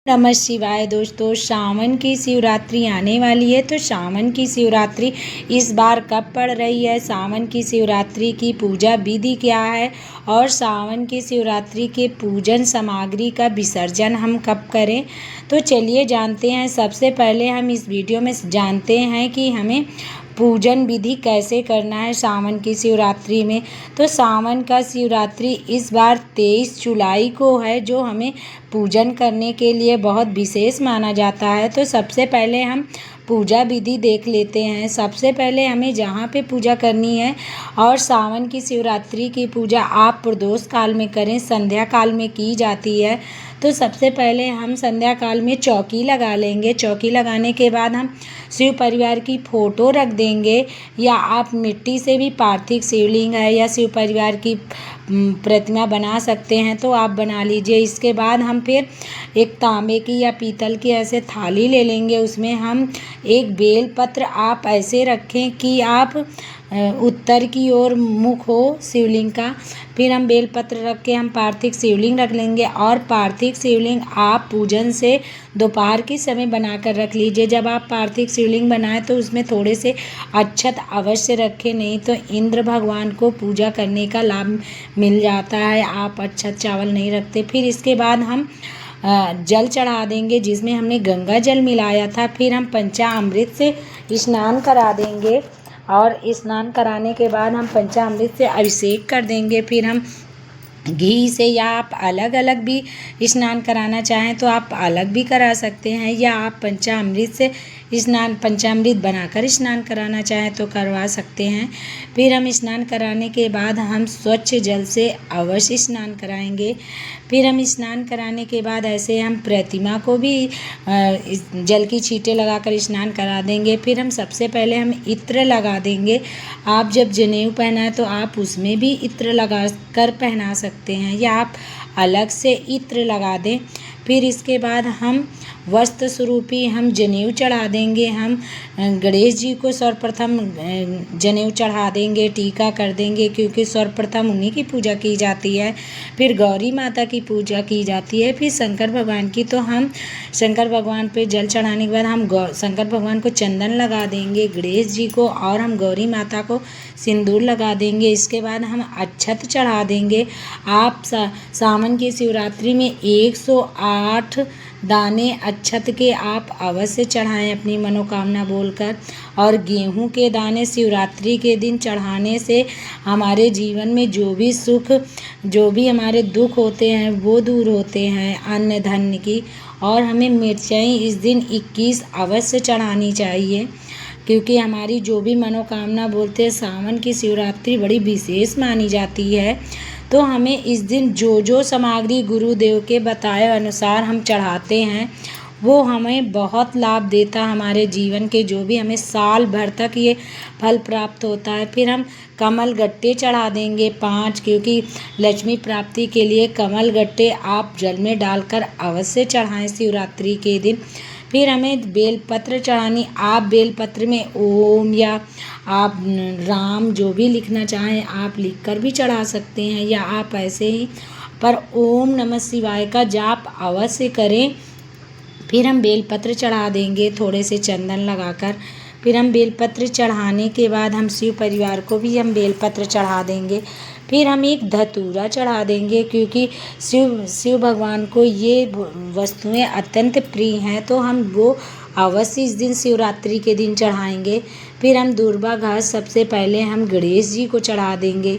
नमः शिवाय दोस्तों, सावन की शिवरात्रि आने वाली है। तो सावन की शिवरात्रि इस बार कब पड़ रही है, सावन की शिवरात्रि की पूजा विधि क्या है और सावन की शिवरात्रि के पूजन सामग्री का विसर्जन हम कब करें, तो चलिए जानते हैं। सबसे पहले हम इस वीडियो में जानते हैं कि हमें पूजन विधि कैसे करना है सावन की शिवरात्रि में। तो सावन का शिवरात्रि इस बार 23 जुलाई को है, जो हमें पूजन करने के लिए बहुत विशेष माना जाता है। तो सबसे पहले हम पूजा विधि देख लेते हैं। सबसे पहले हमें जहाँ पे पूजा करनी है, और सावन की शिवरात्रि की पूजा आप प्रदोष काल में करें, संध्या काल में की जाती है। तो सबसे पहले हम संध्या काल में चौकी लगा लेंगे। चौकी लगाने के बाद हम शिव परिवार की फ़ोटो रख देंगे, या आप मिट्टी से भी पार्थिव शिवलिंग है या शिव परिवार की प्रतिमा बना सकते हैं तो आप बना लीजिए। इसके बाद हम फिर एक तांबे की या पीतल की ऐसे थाली ले लेंगे। उसमें हम एक बेल पत्र आप ऐसे रखें कि आप उत्तर की ओर मुख हो शिवलिंग का। फिर हम बेल पत्र रख के हम पार्थिव शिवलिंग रख लेंगे, और पार्थिव शिवलिंग आप पूजन से दोपहर के समय बनाकर रख लीजिए। जब आप पार्थिव शिवलिंग बनाएं तो उसमें थोड़े से अक्षत अवश्य रखें, नहीं तो इंद्र भगवान को पूजा करने का लाभ मिल जाता है। आप अक्षत चावल नहीं रखते। फिर इसके बाद हम जल चढ़ा देंगे, जिसमें हमने गंगा जल मिलाया था। फिर हम पंचामृत से स्नान करा देंगे, और स्नान कराने के बाद हम पंचामृत से अभिषेक कर देंगे। फिर हम घी से, या आप अलग अलग भी स्नान कराना चाहें तो आप अलग भी करा सकते हैं, या आप पंचामृत से पंचामृत बनाकर स्नान कराना चाहें तो करवा सकते हैं। फिर हम स्नान कराने के बाद हम स्वच्छ जल से अवश्य स्नान कराएंगे। फिर हम स्नान कराने के बाद ऐसे हम प्रतिमा को भी जल की छींटे लगाकर स्नान करा देंगे। फिर हम सबसे पहले हम इत्र लगा देंगे। आप जब जनेऊ पहनाएं तो आप उसमें भी इत्र लगा कर पहना सकते हैं, या आप अलग से इत्र लगा दें। फिर इसके बाद हम वस्त्र स्वरूपी हम जनेऊ चढ़ा देंगे। हम गणेश जी को सर्वप्रथम जनेऊ चढ़ा देंगे, टीका कर देंगे, क्योंकि सर्वप्रथम उन्हीं की पूजा की जाती है। फिर गौरी माता की पूजा की जाती है। फिर शंकर भगवान की, तो हम शंकर भगवान पे जल चढ़ाने के बाद हम शंकर भगवान को चंदन लगा देंगे, गणेश जी को और हम गौरी माता को सिंदूर लगा देंगे। इसके बाद हम अक्षत चढ़ा देंगे। आप सावन की शिवरात्रि में 108 दाने अक्षत के आप अवश्य चढ़ाएं अपनी मनोकामना बोलकर। और गेहूं के दाने शिवरात्रि के दिन चढ़ाने से हमारे जीवन में जो भी सुख, जो भी हमारे दुख होते हैं वो दूर होते हैं, अन्न धन की। और हमें मिर्चाई इस दिन 21 अवश्य चढ़ानी चाहिए, क्योंकि हमारी जो भी मनोकामना बोलते हैं, सावन की शिवरात्रि बड़ी विशेष मानी जाती है। तो हमें इस दिन जो जो सामग्री गुरुदेव के बताए अनुसार हम चढ़ाते हैं वो हमें बहुत लाभ देता है हमारे जीवन के, जो भी हमें साल भर तक ये फल प्राप्त होता है। फिर हम कमल गट्टे चढ़ा देंगे 5, क्योंकि लक्ष्मी प्राप्ति के लिए कमल गट्टे आप जल में डालकर अवश्य चढ़ाएं शिवरात्रि के दिन। फिर हमें बेलपत्र चढ़ानी। आप बेलपत्र में ओम या आप राम जो भी लिखना चाहें आप लिखकर भी चढ़ा सकते हैं, या आप ऐसे ही, पर ओम नमः शिवाय का जाप अवश्य करें। फिर हम बेलपत्र चढ़ा देंगे थोड़े से चंदन लगाकर। फिर हम बेलपत्र चढ़ाने के बाद हम शिव परिवार को भी हम बेलपत्र चढ़ा देंगे। फिर हम एक धतूरा चढ़ा देंगे, क्योंकि शिव भगवान को ये वस्तुएं अत्यंत प्रिय हैं, तो हम वो अवश्य इस दिन शिवरात्रि के दिन चढ़ाएंगे। फिर हम दूर्वा घास सबसे पहले हम गणेश जी को चढ़ा देंगे।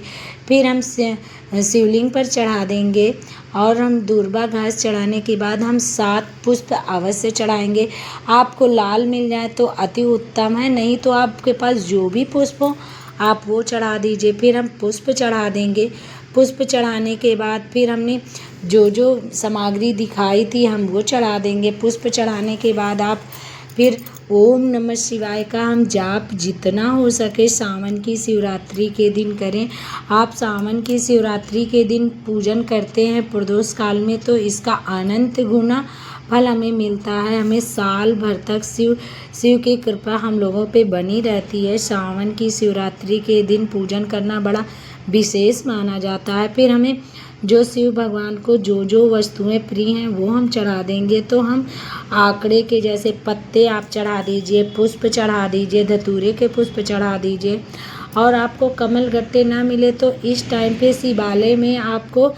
फिर हम शिवलिंग पर चढ़ा देंगे, और हम दूर्वा घास चढ़ाने के बाद हम 7 पुष्प अवश्य चढ़ाएंगे। आपको लाल मिल जाए तो अति उत्तम है, नहीं तो आपके पास जो भी पुष्प हो आप वो चढ़ा दीजिए। फिर हम पुष्प चढ़ा देंगे। पुष्प चढ़ाने के बाद फिर हमने जो जो सामग्री दिखाई थी हम वो चढ़ा देंगे। पुष्प चढ़ाने के बाद आप फिर ओम नमः शिवाय का हम जाप जितना हो सके सावन की शिवरात्रि के दिन करें। आप सावन की शिवरात्रि के दिन पूजन करते हैं प्रदोष काल में, तो इसका अनंत गुना फल हमें मिलता है। हमें साल भर तक शिव की कृपा हम लोगों पे बनी रहती है। सावन की शिवरात्रि के दिन पूजन करना बड़ा विशेष माना जाता है। फिर हमें जो शिव भगवान को जो जो वस्तुएं प्रिय हैं वो हम चढ़ा देंगे। तो हम आंकड़े के जैसे पत्ते आप चढ़ा दीजिए, पुष्प चढ़ा दीजिए, धतूरे के पुष्प चढ़ा दीजिए। और आपको कमल गट्टे ना मिले तो इस टाइम पे शिवालय में आपको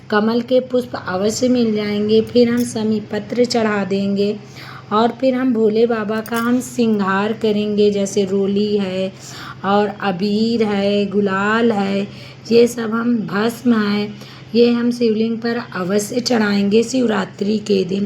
कमल के पुष्प अवश्य मिल जाएंगे। फिर हम समी पत्र चढ़ा देंगे और फिर हम भोले बाबा का हम श्रृंगार करेंगे, जैसे रोली है और अबीर है, गुलाल है, ये सब हम भस्म है, ये हम शिवलिंग पर अवश्य चढ़ाएंगे शिवरात्रि के दिन,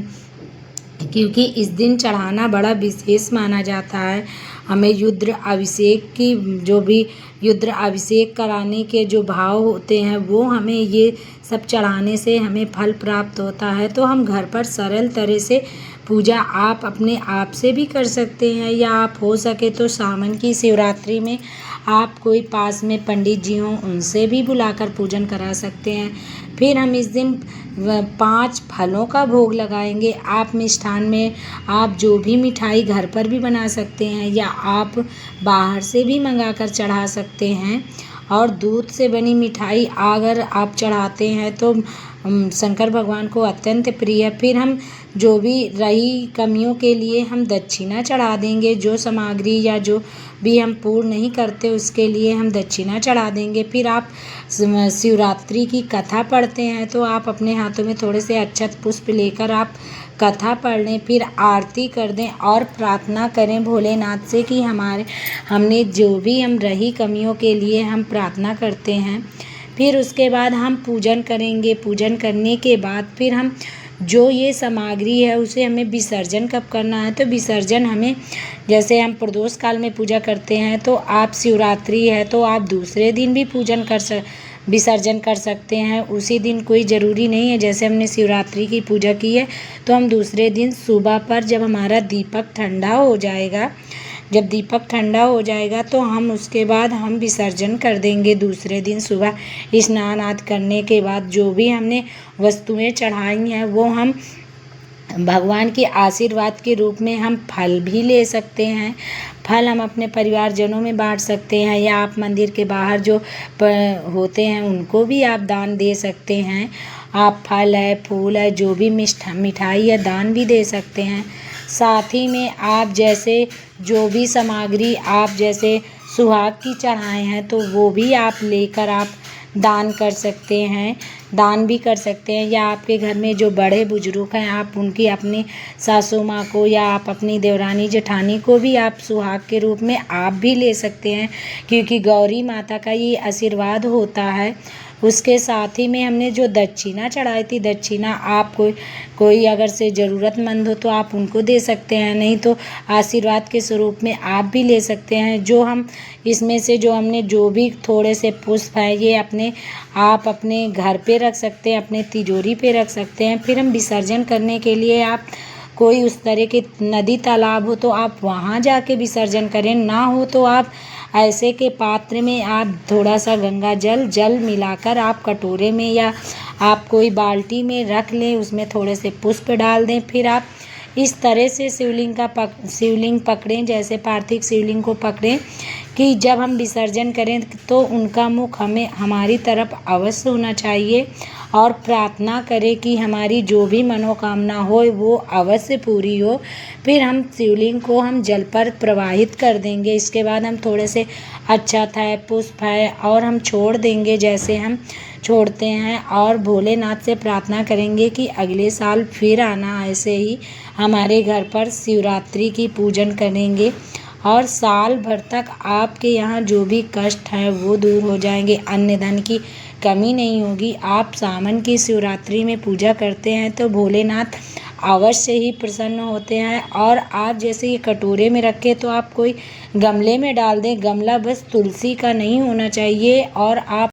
क्योंकि इस दिन चढ़ाना बड़ा विशेष माना जाता है। हमें युद्ध अभिषेक की जो भी युद्ध अभिषेक कराने के जो भाव होते हैं वो हमें ये सब चढ़ाने से हमें फल प्राप्त होता है। तो हम घर पर सरल तरह से पूजा आप अपने आप से भी कर सकते हैं, या आप हो सके तो सावन की शिवरात्रि में आप कोई पास में पंडित जी हों उनसे भी बुलाकर पूजन करा सकते हैं। फिर हम इस दिन 5 फलों का भोग लगाएंगे। आप मिष्ठान में आप जो भी मिठाई घर पर भी बना सकते हैं या आप बाहर से भी मंगा कर चढ़ा सकते हैं। और दूध से बनी मिठाई अगर आप चढ़ाते हैं तो शंकर भगवान को अत्यंत प्रिय। फिर हम जो भी रही कमियों के लिए हम दक्षिणा चढ़ा देंगे, जो सामग्री या जो भी हम पूर्ण नहीं करते उसके लिए हम दक्षिणा चढ़ा देंगे। फिर आप शिवरात्रि की कथा पढ़ते हैं तो आप अपने हाथों में थोड़े से अक्षत पुष्प लेकर आप कथा पढ़ लें, फिर आरती कर दें और प्रार्थना करें भोलेनाथ से कि हमने जो भी हम रही कमियों के लिए हम प्रार्थना करते हैं। फिर उसके बाद हम पूजन करेंगे। पूजन करने के बाद फिर हम जो ये सामग्री है उसे हमें विसर्जन कब करना है, तो विसर्जन हमें जैसे हम प्रदोष काल में पूजा करते हैं तो आप शिवरात्रि है तो आप दूसरे दिन भी विसर्जन कर सकते हैं। उसी दिन कोई ज़रूरी नहीं है, जैसे हमने शिवरात्रि की पूजा की है तो हम दूसरे दिन सुबह पर जब हमारा दीपक ठंडा हो जाएगा, जब दीपक ठंडा हो जाएगा तो हम उसके बाद हम विसर्जन कर देंगे। दूसरे दिन सुबह स्नान आदि करने के बाद जो भी हमने वस्तुएं चढ़ाई हैं वो हम भगवान के आशीर्वाद के रूप में हम फल भी ले सकते हैं। फल हम अपने परिवारजनों में बांट सकते हैं, या आप मंदिर के बाहर जो होते हैं उनको भी आप दान दे सकते हैं। आप फल है, फूल है, जो भी मिठाई है दान भी दे सकते हैं। साथ ही में आप जैसे जो भी सामग्री आप जैसे सुहाग की चढ़ाए हैं तो वो भी आप लेकर आप दान कर सकते हैं, दान भी कर सकते हैं। या आपके घर में जो बड़े बुजुर्ग हैं आप उनकी अपनी सासू माँ को या आप अपनी देवरानी जेठानी को भी आप सुहाग के रूप में आप भी ले सकते हैं, क्योंकि गौरी माता का ये आशीर्वाद होता है। उसके साथ ही में हमने जो दक्षिणा चढ़ाई थी, दक्षिणा आप कोई अगर से ज़रूरतमंद हो तो आप उनको दे सकते हैं, नहीं तो आशीर्वाद के स्वरूप में आप भी ले सकते हैं। जो हम इसमें से जो हमने जो भी थोड़े से पुष्प हैं ये आप अपने घर पे रख सकते हैं, अपने तिजोरी पे रख सकते हैं। फिर हम विसर्जन करने के लिए आप कोई उस तरह के नदी तालाब हो तो आप वहाँ जाके विसर्जन करें, ना हो तो आप ऐसे के पात्र में आप थोड़ा सा गंगा जल मिलाकर आप कटोरे में या आप कोई बाल्टी में रख लें, उसमें थोड़े से पुष्प डाल दें। फिर आप इस तरह से शिवलिंग पकड़ें, जैसे पार्थिव शिवलिंग को पकड़ें कि जब हम विसर्जन करें तो उनका मुख हमारी तरफ अवश्य होना चाहिए, और प्रार्थना करें कि हमारी जो भी मनोकामना हो वो अवश्य पूरी हो। फिर हम शिवलिंग को हम जल पर प्रवाहित कर देंगे। इसके बाद हम थोड़े से अक्षत है, पुष्प है और हम छोड़ देंगे जैसे हम छोड़ते हैं, और भोलेनाथ से प्रार्थना करेंगे कि अगले साल फिर आना, ऐसे ही हमारे घर पर शिवरात्रि की पूजन करेंगे और साल भर तक आपके यहाँ जो भी कष्ट है वो दूर हो जाएंगे, अन्न धन की कमी नहीं होगी। आप सावन की शिवरात्रि में पूजा करते हैं तो भोलेनाथ अवश्य ही प्रसन्न होते हैं। और आप जैसे ये कटोरे में रखें तो आप कोई गमले में डाल दें, गमला बस तुलसी का नहीं होना चाहिए। और आप